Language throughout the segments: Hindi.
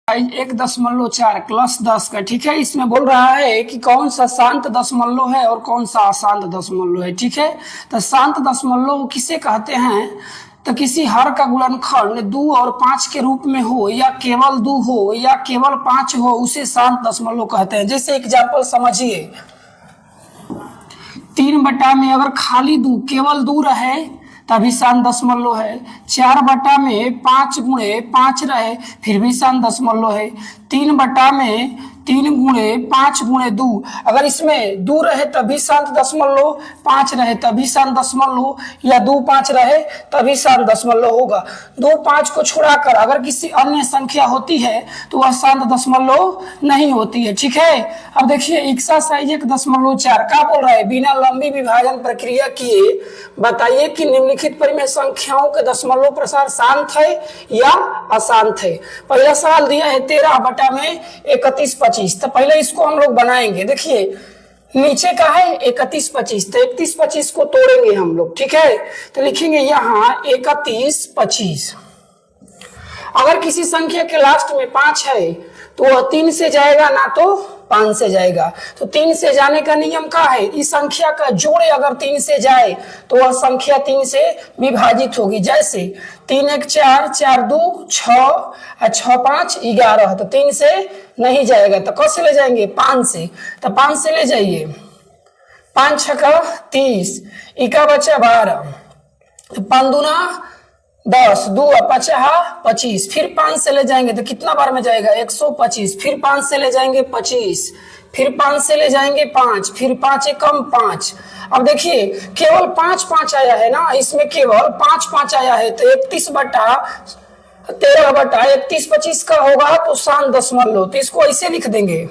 1.4 प्लस 10 का, ठीक है। इसमें बोल रहा है कि कौन सा शांत दशमलव है और कौन सा अशांत दशमलव है, ठीक है। तो शांत दशमलव किसे कहते हैं? तो किसी हर का गुणनखंड 2 और 5 के रूप में हो, या केवल 2 हो, या केवल 5 हो, उसे शांत दशमलव कहते हैं। जैसे एग्जाम्पल समझिए, 3 बटा में अगर खाली 2 केवल 2 रहे तभी शांत दशमलव है। 4 बटा में 5 गुणे 5 रहे फिर भी शांत दशमलव है। 3 बटा में 3 गुणे 5 गुणे 2, अगर इसमें 2 रहे तभी शांत दशमलव, 5 रहे तभी शांत दशमलव, या 2 5 रहे तभी शांत दशमलव होगा। 2 5 को छुड़ाकर अगर किसी अन्य संख्या होती है तो वह शांत दशमलव नहीं होती है, ठीक है। अब देखिए एक्सरसाइज 1.4 क्या बोल रहा है? बिना लंबी विभाजन प्रक्रिया किए बताइए कि निम्नलिखित परिमेय संख्याओं के दशमलव प्रसार शांत है या अशांत है। पहला सवाल दिया है 13 बटा में 31 25, तो पहले इसको हम लोग बनाएंगे। देखिए नीचे का है 31 25, तो 31 25 को तोड़ेंगे हम लोग, ठीक है। तो लिखेंगे यहाँ 31 25। अगर किसी संख्या के लास्ट में 5 है तो वह 3 से जाएगा ना तो 5 से जाएगा। तो 3 से जाने का नियम क्या है? इस संख्या का जोड़ अगर 3 से जाए तो वह संख्या 3 से विभाजित होगी। जैसे 3 1 4, 4 2 6, 6 5 11, तो 3 से नहीं जाएगा तो कैसे ले जाएंगे? 5 से। तो 5 से ले जाइए, 5 6 30, इका बचा 12, 5 दूना 10, 2 5 25, फिर 5 से ले जाएंगे तो कितना बार में जाएगा? 125, फिर 5 से ले जाएंगे 25, फिर 5 से ले जाएंगे 5, फिर 5 एकम 5। अब देखिए केवल 5 5 आया है ना, इसमें केवल 5 5 आया है, तो 31 बटा 13 बटा 31 25 का होगा तो शांत दशमलव। तो इसको ऐसे लिख देंगे,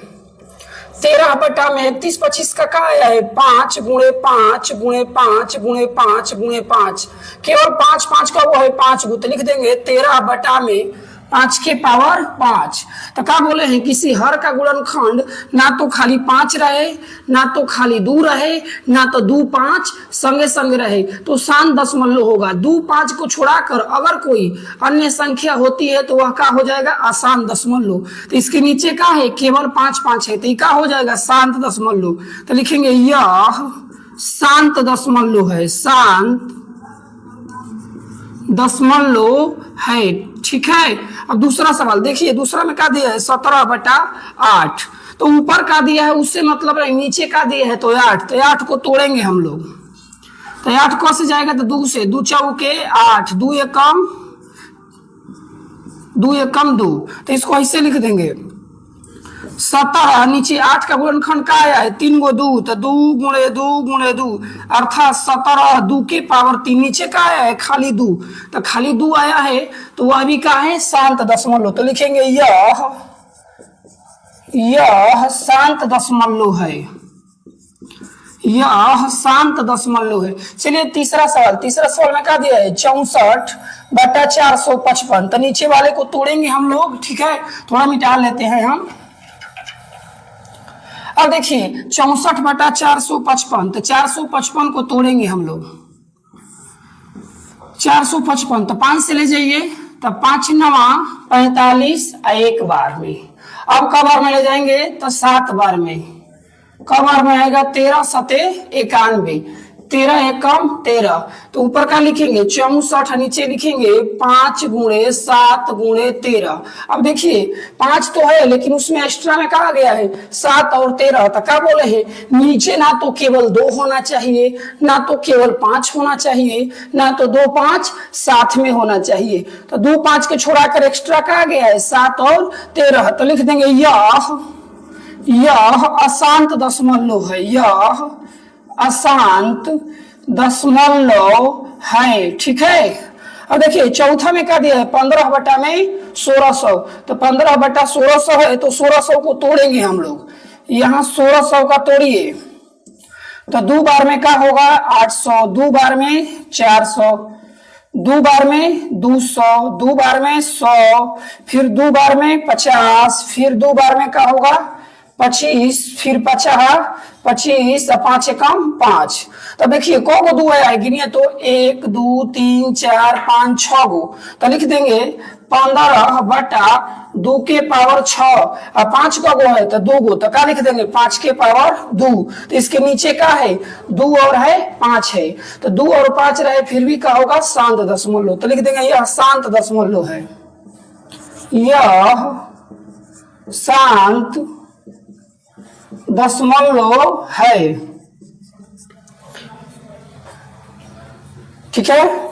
13 बटा में 31 25 का क्या आया है? 5 गुणे 5 गुणे 5 गुणे 5 गुणे 5, केवल 5 5 का वो है 5 गुण, तो लिख देंगे 13 बटा में 5 के पावर 5। तो क्या बोले हैं? किसी हर का गुणनखंड ना तो खाली 5 रहे, ना तो खाली 2 रहे, ना तो 2 5 संगे संग रहे, तो शांत दशमलव होगा। 2 5 को छोड़ाकर अगर कोई अन्य संख्या होती है तो वह क्या हो जाएगा? अशांत दशमलव। तो इसके नीचे क्या है? केवल 5 5 है, तो क्या हो जाएगा? शांत दशमलव। तो लिखेंगे यह शांत दशमलव है, शांत दशमलव है, ठीक है। अब दूसरा सवाल देखिए, दूसरा में क्या दिया है? 17 बटा 8, तो ऊपर का दिया है उससे मतलब है, नीचे का दिया है तो 8, तो 8 को तोड़ेंगे हम लोग। तो 8 कैसे जाएगा? तो 2 से, 2 चौके 8, 2 एकम 2, तो इसको ऐसे लिख देंगे 17, नीचे 8 का गुणनखंड क्या आया है? 3 गो 2, तो 2 गुणे 2 गुणे 2, अर्थात 17 2 के पावर 3। नीचे का आया है? खाली 2, तो खाली 2 आया है तो वह भी क्या है? शांत दशमलव। तो लिखेंगे यह शांत दशमलव है, यह शांत दशमलव है। चलिए तीसरा सवाल में क्या दिया है? 64 बटा 455, तो नीचे वाले को तोड़ेंगे हम लोग, ठीक है। थोड़ा मिटा लेते हैं हम। अब देखिए 64 बटा 455, तो 455 को तोड़ेंगे हम लोग। 455 तो 5 से ले जाइए, तो 5 9 45, एक बार में। अब क बार में ले जाएंगे? तो 7 बार में। क बार में आएगा? 13 7 91, 13 एकम 13, तो ऊपर का लिखेंगे 64, नीचे लिखेंगे 5 गुणे 7 गुणे 13। अब देखिए 5 तो है लेकिन उसमें एक्स्ट्रा में कहा गया है 7 और 13, तो क्या बोले हैं? नीचे ना तो केवल 2 होना चाहिए, ना तो केवल 5 होना चाहिए, ना तो 2 5 साथ में होना चाहिए। तो 2 5 के छोड़ाकर एक्स्ट्रा कहा गया है 7 और 13, तो लिख देंगे यह अशांत दशमलव है, यह अशांत दशमलव है, ठीक है। अब देखिए चौथा में क्या दिया है? 15 बटा में 1600, तो 15 बटा 1600 है तो 1600 को तोड़ेंगे हम लोग। यहाँ 1600 का तोड़िए, तो 2 बार में क्या होगा? 800, 2 बार में 400, 2 बार में 200, 2 बार में 100, फिर 2 बार में 50, फिर 2 बार में क्या होगा? 25, फिर 50 25, 5 एकम 5। तो देखिए को गो 2 आया है? गिनिए तो 1 2 3 4 5 6 गो, तो लिख देंगे 15 बटा 2 के पावर 6 और 5 का गो है तो 2 गो तो क्या लिख देंगे 5 के पावर 2। तो इसके नीचे का है 2 और है 5 है तो 2 और 5 रहे फिर भी क्या होगा शांत दशमलव। तो लिख देंगे यह शांत दशमलव है, यह शांत दशमलव है। ठीक है।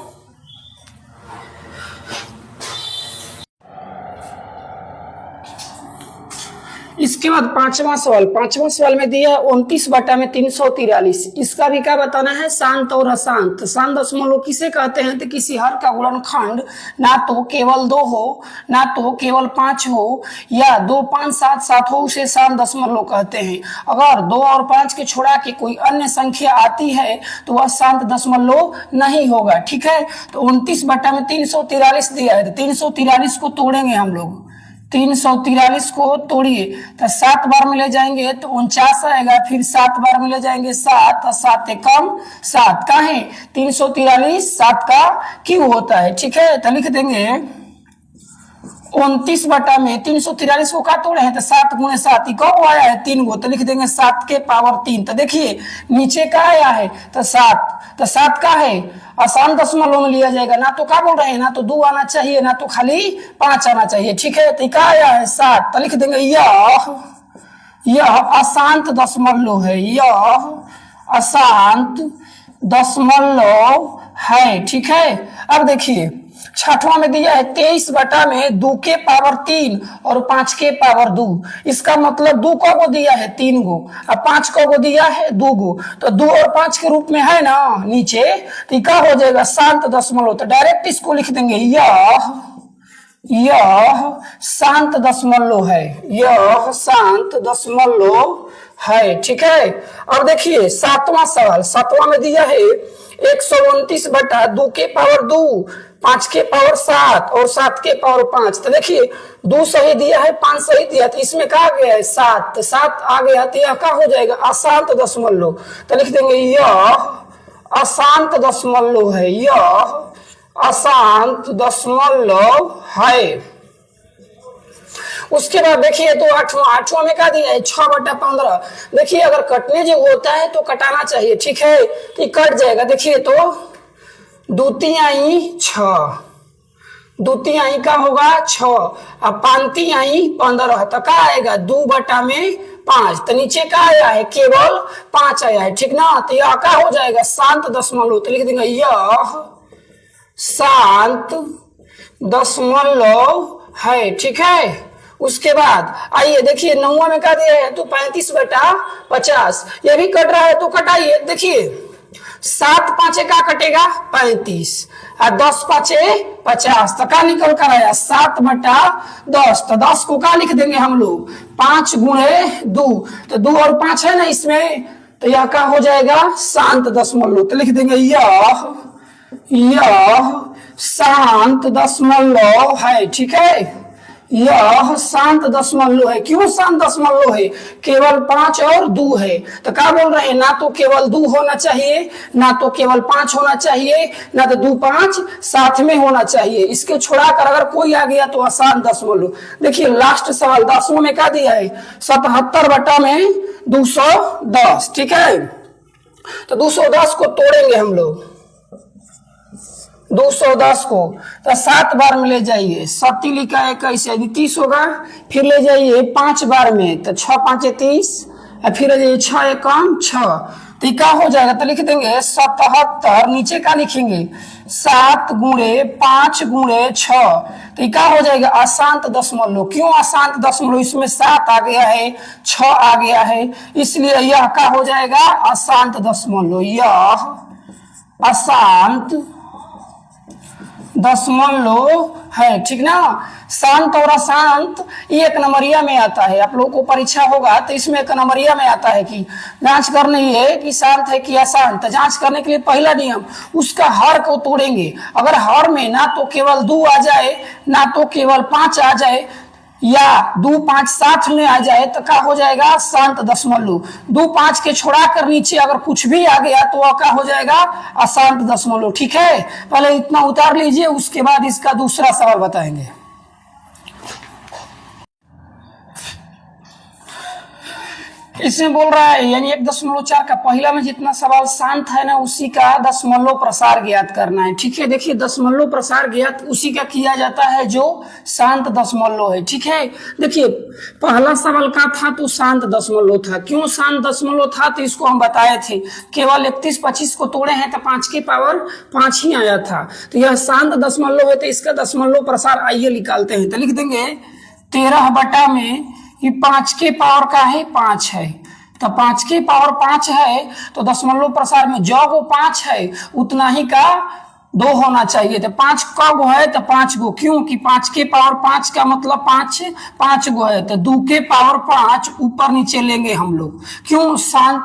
इसके बाद पांचवा सवाल में दिया 29 बटा में 343। इसका भी क्या बताना है शांत और अशांत। शांत दशमलव किसे कहते हैं तो किसी हर का गुणनखंड ना तो केवल 2 हो ना तो केवल 5 हो या 2 5 7 7 हो उसे शांत दशमलव कहते हैं। अगर 2 और 5 के छोड़ा के कोई अन्य संख्या आती है तो वह शांत दशमलव नहीं होगा। ठीक है। तो 29 बटा में 343 दिया है तो 343 को तोड़ेंगे हम लोग। 343 को तोड़िए तो 7 बार में ले जाएंगे तो 49 आएगा, फिर 7 बार में ले जाएंगे 7 और 7 कम 7 का है 343 7 का क्यों होता है। ठीक है। तो लिख देंगे 29 बटा में 343 को क्या तोड़े हैं तो 7 गुणे 7 कब आया है 3 गो तो लिख देंगे 7 के पावर 3। तो देखिए नीचे का आया है तो 7 तो 7 का है आसान दशमलव में लिया जाएगा। ना तो क्या बोल रहे हैं ना तो 2 आना चाहिए ना तो खाली 5 आना चाहिए। ठीक है। तो क्या आया है 7 तो लिख देंगे यह अशांत दशमलव है, यह अशांत दशमलव है। ठीक है। अब देखिए छठवां में दिया है 23 बटा में 2 के पावर 3 और 5 के पावर 2। इसका मतलब 2 को दिया है 3 गो और 5 को दिया है 2 गो तो 2 और 5 के रूप में है ना नीचे तो क्या हो जाएगा शांत दशमलव। तो डायरेक्ट इसको लिख देंगे यह शांत दशमलव है, यह शांत दशमलव है। ठीक है। अब देखिए सातवां में दिया है 129 बटा 2 के पावर 2 5 के पावर 7 और 7 के पावर 5। तो देखिए 2 सही दिया है 5 सही दिया तो इसमें क्या गया है 7 तो 7 आ गया तो यह क्या हो जाएगा अशांत दशमलव। तो लिख देंगे यह अशांत दशमलव है, यह अशांत दशमलव है। उसके बाद देखिए तो आठवां में क्या दिया है 6 बटा 15। देखिए अगर कटने जो होता है तो कटाना चाहिए। ठीक है। तो कट जाएगा। देखिए तो 2 तिहाई 6, 2 तिहाई का होगा 6 और 5 तिहाई 15 तो क्या आएगा 2 बटा में 5। तो नीचे क्या आया है केवल 5 आया है। ठीक ना। तो यह क्या हो जाएगा शांत दशमलव। तो लिख देंगे यह शांत दशमलव है। ठीक है। उसके बाद आइए देखिए 9वां में क्या दिया है तो 35 बटा 50। यह भी कट रहा है तो कटाइए। देखिए 7 5 का कटेगा 35 और 10 5 50 तो क्या निकल कर आया 7 बटा 10। तो 10 को क्या लिख देंगे हम लोग 5 गुणे 2 तो 2 और 5 है ना इसमें तो यह क्या हो जाएगा शांत दशमलव। तो लिख देंगे यह शांत दशमलव है। ठीक है। यह शांत दशमलव है। क्यों शांत दशमलव है केवल 5 और 2 है। तो क्या बोल रहे हैं ना तो केवल 2 होना चाहिए ना तो केवल 5 होना चाहिए ना तो 2 5 साथ में होना चाहिए। इसके छोड़ाकर अगर कोई आ गया तो अशांत दशमलव। देखिए लास्ट सवाल 10वां में क्या दिया है 77 बटा में 210। ठीक है। तो 210 को तोड़ेंगे हम लोग 210 को तो 7 बार में ले जाइए 7 लिखा है कैसे 30 होगा फिर ले जाइए 5 बार में तो 6 5 30 और फिर ले जाइए 6 1 6 तो क्या हो जाएगा। तो लिख देंगे 77। नीचे का लिखेंगे 7 गुणे 5 गुणे 6 तो क्या हो जाएगा अशांत दशमलव। क्यों अशांत दशमलव इसमें 7 आ गया है 6 आ गया है इसलिए यह क्या हो जाएगा अशांत दशमलव। यह अशांत दशमलव है। ठीक ना। शांत और अशांत ये 1 नंबरिया में आता है। आप लोगों को परीक्षा होगा तो इसमें 1 नंबरिया में आता है कि जांच करनी है कि शांत है कि अशांत। जांच करने के लिए पहला नियम उसका हर को तोड़ेंगे। अगर हर में ना तो केवल 2 आ जाए ना तो केवल 5 आ जाए या 2 5 साथ में आ जाए तो क्या हो जाएगा शांत दशमलव। 2 5 के छोड़ा कर नीचे अगर कुछ भी आ गया तो वह क्या हो जाएगा अशांत दशमलव। ठीक है। पहले इतना उतार लीजिए उसके बाद इसका दूसरा सवाल बताएंगे। इसमें बोल रहा है यानी 1.4 का पहला में जितना सवाल शांत है ना उसी का दशमलव प्रसार ज्ञात करना है। ठीक है, देखिए दशमलव प्रसार ज्ञात उसी का किया जाता है जो शांत दशमलव है। ठीक है, देखिए पहला सवाल का था तो शांत दशमलव था। क्यों शांत दशमलव था तो इसको हम बताए थे, केवल 31-25 को तोड़े हैं तो 5 की पावर 5 ही आया था। तो यह शांत दशमलव है तो इसका दशमलव प्रसार आइए निकालते हैं। तो लिख देंगे 13 बटा में ये 5 के पावर का है 5 है, तो 5 के पावर 5 है तो दशमलव प्रसार में जो वो 5 है उतना ही का 2 होना चाहिए। तो 5 का गो है तो 5 गो, क्यों कि 5 के पावर 5 का मतलब 5 गो है, तो 2 के पावर 5 ऊपर नीचे लेंगे हम लोग। क्यों शांत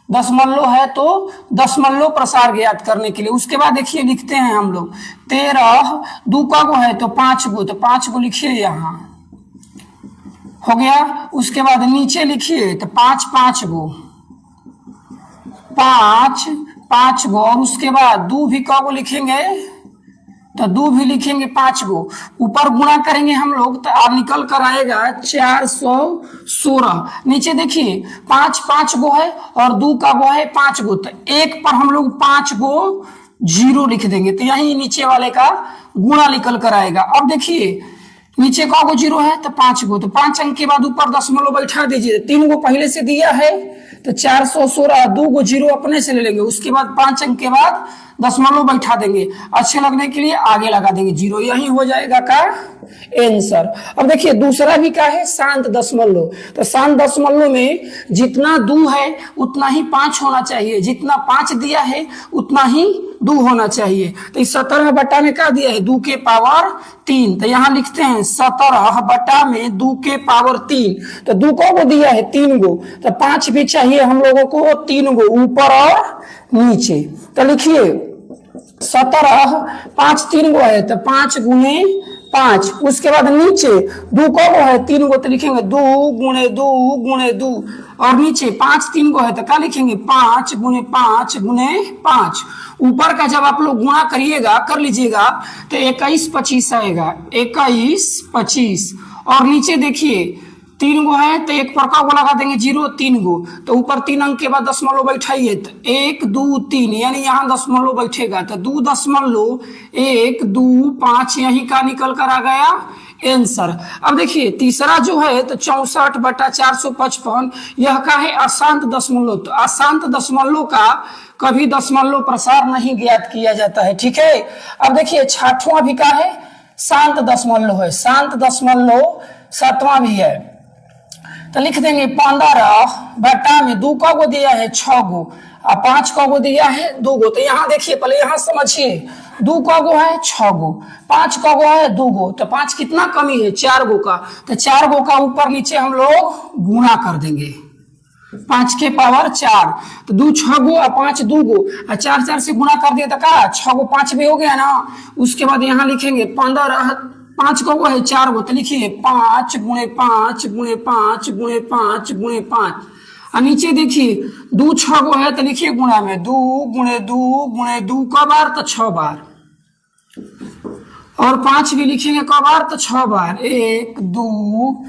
दशमलव है तो दशमलव प्रसार ज्ञात करने के लिए। उसके बाद देखिए लिखते हैं हम लोग 13 2 का गो है तो 5 गो, तो 5 गो लिखिए यहाँ हो गया। उसके बाद नीचे लिखिए तो 5 गो 5 गो, और उसके बाद 2 भी का गो लिखेंगे तो 2 भी लिखेंगे 5 गो। ऊपर गुणा करेंगे हम लोग तो आप निकल कर आएगा 416। नीचे देखिए 5 गो है और 2 का गो है 5 गो, तो एक पर हम लोग 5 गो 0 लिख देंगे तो यही नीचे वाले का गुणा निकल कर आएगा। अब देखिए नीचे का गो 0 है तो 5 गो, तो 5 अंक के बाद ऊपर दशमलव बैठा दीजिए। 3 गो पहले से दिया है तो 416, 2 गो 0 अपने से ले लेंगे। उसके बाद 5 अंक के बाद दशमलव बैठा देंगे, अच्छे लगने के लिए आगे लगा देंगे 0, यही हो जाएगा का आंसर। अब देखिए दूसरा भी का है शांत दशमलव, तो शांत दशमलव में जितना 2 है उतना ही 5 होना चाहिए, जितना 5 दिया है उतना ही 2 होना चाहिए। तो इस 17 बटा में क्या दिया है 2 के पावर 3, तो यहाँ लिखते हैं 17 बटा में 2 के पावर 3, तो 2 को दिया है 3 गो, तो 5 भी चाहिए हम लोगों को 3 गो ऊपर और नीचे। तो लिखिए 17 5 3 गो है तो 5 गुणे 5, उसके बाद नीचे 2 को है 3 गो तो लिखेंगे 2 गुणे 2 गुणे 2, और नीचे 5 3 गो है तो क्या लिखेंगे 5 गुणे 5 गुणे 5। ऊपर का जब आप लोग गुणा करिएगा कर लीजिएगा तो 21-25 आएगा, 21-25। और नीचे देखिए 3 गो है तो एक पर का गो लगा देंगे 0, 3 गो, तो ऊपर 3 अंक के बाद दशमलव बैठाइए तो 1 2 3, यानी यहाँ दशमलव बैठेगा तो 2.125 यही का निकल कर आ गया आंसर। अब देखिए तीसरा जो है तो 64 बटा 455, यह का है अशांत दशमलव। तो अशांत दशमलव का कभी दशमलव प्रसार नहीं ज्ञात किया जाता है। ठीक है, अब देखिए 6वां भी का है शांत दशमलव है, शांत दशमलव 7वां भी है। तो लिख देंगे 15 बटा में 2 का गो दिया है 6 गो और 5 का गो दिया है 2 गो। तो यहाँ देखिए पहले यहाँ समझिए 2 का गो है 6 गो, 5 का गो है 2 गो, तो 5 कितना कमी है 4 गो का, तो 4 गो का ऊपर नीचे हम लोग गुणा कर देंगे 5 के पावर 4, तो 2 6 गो और 5 2 गो और 4 4 से गुणा कर दिया तो क्या 6 गो 5 भी हो गया ना। उसके बाद यहाँ लिखेंगे 15 5 का गो है 4 गो, तो लिखिए 5 गुणे 5 गुणे 5 गुणे 5 गुणे 5, और नीचे देखिए 2 6 गो है तो लिखिए गुणा में 2 गुणे 2 गुणे 2 का बार तो 6 बार, और 5 भी लिखेंगे का बार तो 6 बार, 1 2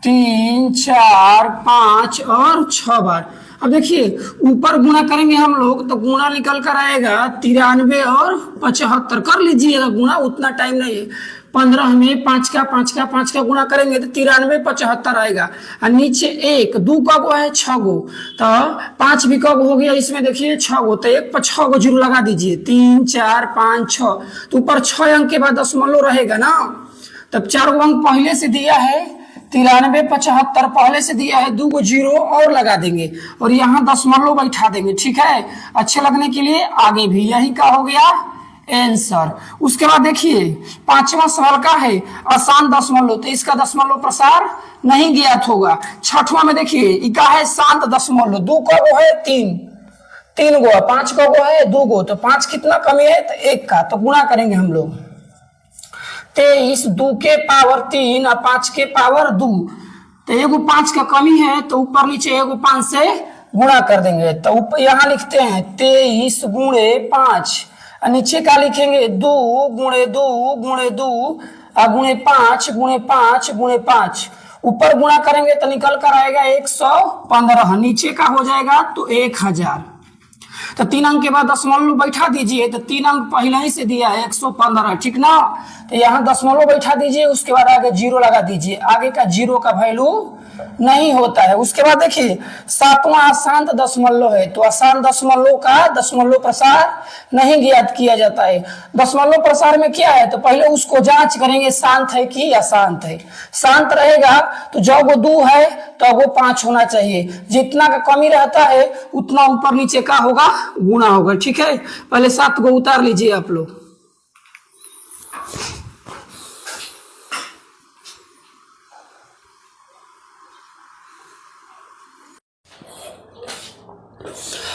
3 4 5 और 6 बार। अब देखिए ऊपर गुणा करेंगे हम लोग तो गुणा निकल कर आएगा 93 और 75, कर लीजिएगा गुणा, उतना टाइम नहीं है। 15 में 5 का गुणा करेंगे तो 93 75 आएगा, और नीचे 1 2 का गो है 6 गो, तो 5 भी का गो हो गया इसमें देखिए 6 गो, तो 1 पर 6 गो 0 लगा दीजिए 3 4 5 6, तो ऊपर 6 अंक के बाद दशमलव रहेगा ना, तब 4 गो अंक पहले से दिया है 93 75 पहले से दिया है, 2 गो 0 और लगा देंगे और यहाँ दशमलव बैठा देंगे। ठीक है, अच्छे लगने के लिए आगे भी यही का हो गया आंसर। उसके बाद देखिए 5वां सवाल का है अशांत दशमलव, तो इसका दशमलव प्रसार नहीं ज्ञात होगा। 6वां में देखिए इका है शांत दशमलव, 2 का गो है 3 गो, 5 का गो है 2 गो, तो 5 कितना कमी है तो 1 का, तो गुणा करेंगे हम लोग 23 2 के पावर 3 और 5 के पावर 2, तो एगो 5 का कमी है तो ऊपर नीचे एगो 5 से गुणा कर देंगे, तो यहाँ लिखते हैं 23 गुणे 5, और नीचे का लिखेंगे 2 गुणे 2 गुणे 2 और गुणे 5 गुणे 5 गुणे 5। ऊपर गुणा करेंगे तो निकल कर आएगा 115, नीचे का हो जाएगा तो 1000। तो 3 अंक के बाद दशमलव बैठा दीजिए, तो 3 अंक पहले ही से दिया है 115, ठीक ना। तो यहाँ दशमलव बैठा दीजिए, उसके बाद आगे जीरो लगा दीजिए, आगे का जीरो का वैल्यू नहीं होता है। उसके बाद देखिए 7वां अशांत दशमलव है, तो अशांत दशमलव का दशमलव प्रसार नहीं ज्ञात किया जाता है। दशमलव प्रसार में क्या है, तो पहले उसको जांच करेंगे शांत है कि अशांत है। शांत रहेगा तो जब वो 2 है तो वो 5 होना चाहिए, जितना का कमी रहता है उतना ऊपर नीचे का होगा गुणा होगा, ठीक है। पहले 7 को उतार लीजिए आप लोग।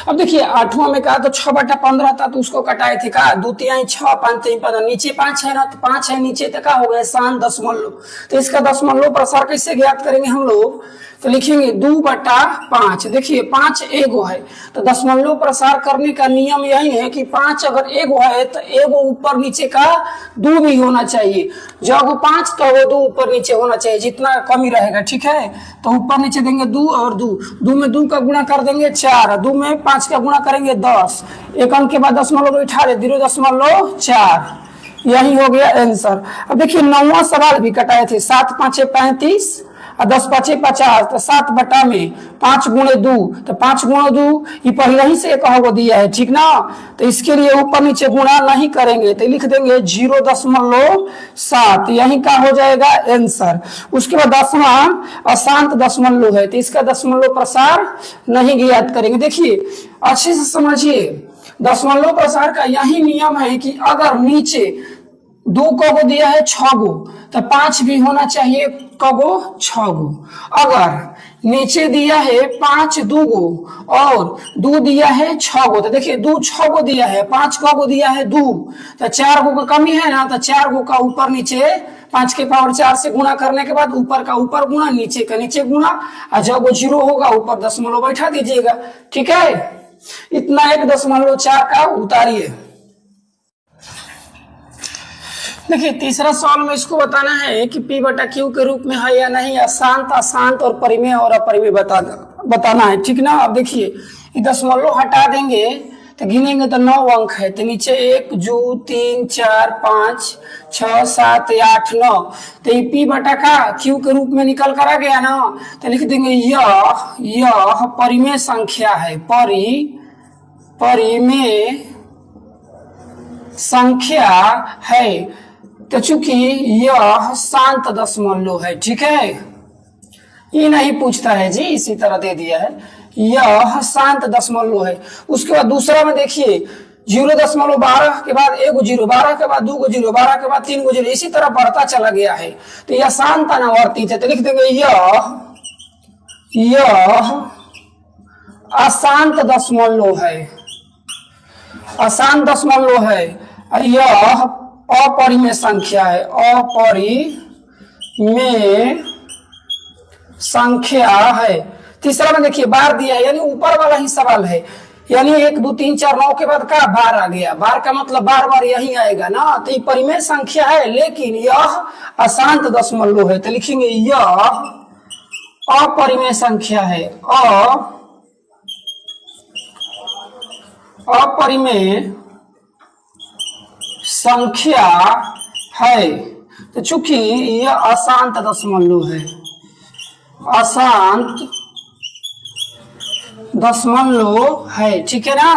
अब देखिए 8वां में कहा तो 6/15 था, तो उसको कटाए थे का 2 तिहाई 6 5 3 15, नीचे 5 है ना, तो 5 है नीचे, तक हो गया शांत दशमलव। तो इसका दशमलव प्रसार कैसे ज्ञात करेंगे हम लोग, तो लिखेंगे 2/5। देखिए 5 एगो है, तो दशमलव प्रसार करने का नियम यही है कि 5 अगर एगो है तो एगो ऊपर नीचे का 2 भी होना चाहिए। जब 5 तो वो 2 ऊपर नीचे होना चाहिए, जितना कमी रहेगा, ठीक है। तो ऊपर नीचे देंगे 2 और 2 में 2 का गुणा कर देंगे 4, 2 में 5 का गुणा करेंगे 10, एक अंक के बाद दशमलव बैठा दे 0.4, यही हो गया आंसर। अब देखिए 9वां सवाल भी कटाए थे, 7 5 35 और 10 5 50, तो 7 बटा में 5 गुणे 2, तो 5 गुणे 2 ये पहले ही से कहा दिया है, ठीक ना। तो इसके लिए ऊपर नीचे गुणा नहीं करेंगे, तो लिख देंगे 0.7, यही का हो जाएगा आंसर। उसके बाद 10वां अशांत दशमलव है, तो इसका दशमलव प्रसार नहीं ज्ञात करेंगे। देखिए अच्छे से समझिए, दशमलव प्रसार का यही नियम है कि अगर नीचे 2 को दिया है 6 गो, तो 5 भी होना चाहिए कगो 6 गो। अगर नीचे दिया है 5 2 गो और 2 दिया है 6 गो, तो देखिए 2 6 गो दिया है, 5 को दिया है 2, तो 4 गो का कमी है ना, तो 4 गो का ऊपर नीचे 5 के पावर 4 से गुणा करने के बाद ऊपर का ऊपर गुणा, नीचे का नीचे गुणा, और जब वो 0 होगा ऊपर दशमलव बैठा दीजिएगा, ठीक है। इतना 1.4 का उतारिए। देखिए तीसरा सवाल में इसको बताना है कि P/Q के रूप में है या नहीं, अशांत अशांत और परिमेय और अपरिमेय बताना है, ठीक ना। अब देखिए ये दशमलव हटा देंगे तो गिनेंगे तो 9 अंक है, तो नीचे 1 2 3 4 5 6 7 8 9, तो ये P/Q के रूप में निकल कर आ गया ना। तो लिख देंगे यह परिमेय संख्या है, परिमेय संख्या है। तो चूंकि यह शांत दशमलव है, ठीक है, ये नहीं पूछता है जी, इसी तरह दे दिया है, यह शांत दशमलव है। उसके बाद दूसरा में देखिए 0.12 के बाद 1 0, 12 के बाद 2 0, 12 के बाद 3 0, इसी तरह बढ़ता चला गया है। तो यह शांत अनावर्तित है, तो लिख देंगे यह अशांत दशमलव है, अशांत दशमलव है। यह अपरिमेय संख्या है, अपरिमेय संख्या है। तीसरा में देखिए बार दिया है, यानी ऊपर वाला ही सवाल है, यानी 1 2 3 4 9 के बाद का बार आ गया, बार का मतलब बार बार यही आएगा ना। तो ये परिमेय संख्या है, लेकिन यह अशांत दशमलव है, तो लिखेंगे यह अपरिमेय संख्या है, अपरिमेय संख्या है। तो चूंकि यह अशांत दशमलव है, अशांत दशमलव है, ठीक है ना।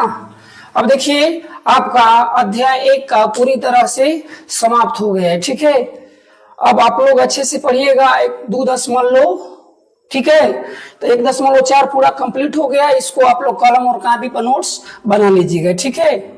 अब देखिए आपका अध्याय 1 का पूरी तरह से समाप्त हो गया है, ठीक है। अब आप लोग अच्छे से पढ़िएगा 2 दशमलव, ठीक है। तो 1.4 पूरा कंप्लीट हो गया, इसको आप लोग कलम और कॉपी पर नोट्स बना लीजिएगा, ठीक है।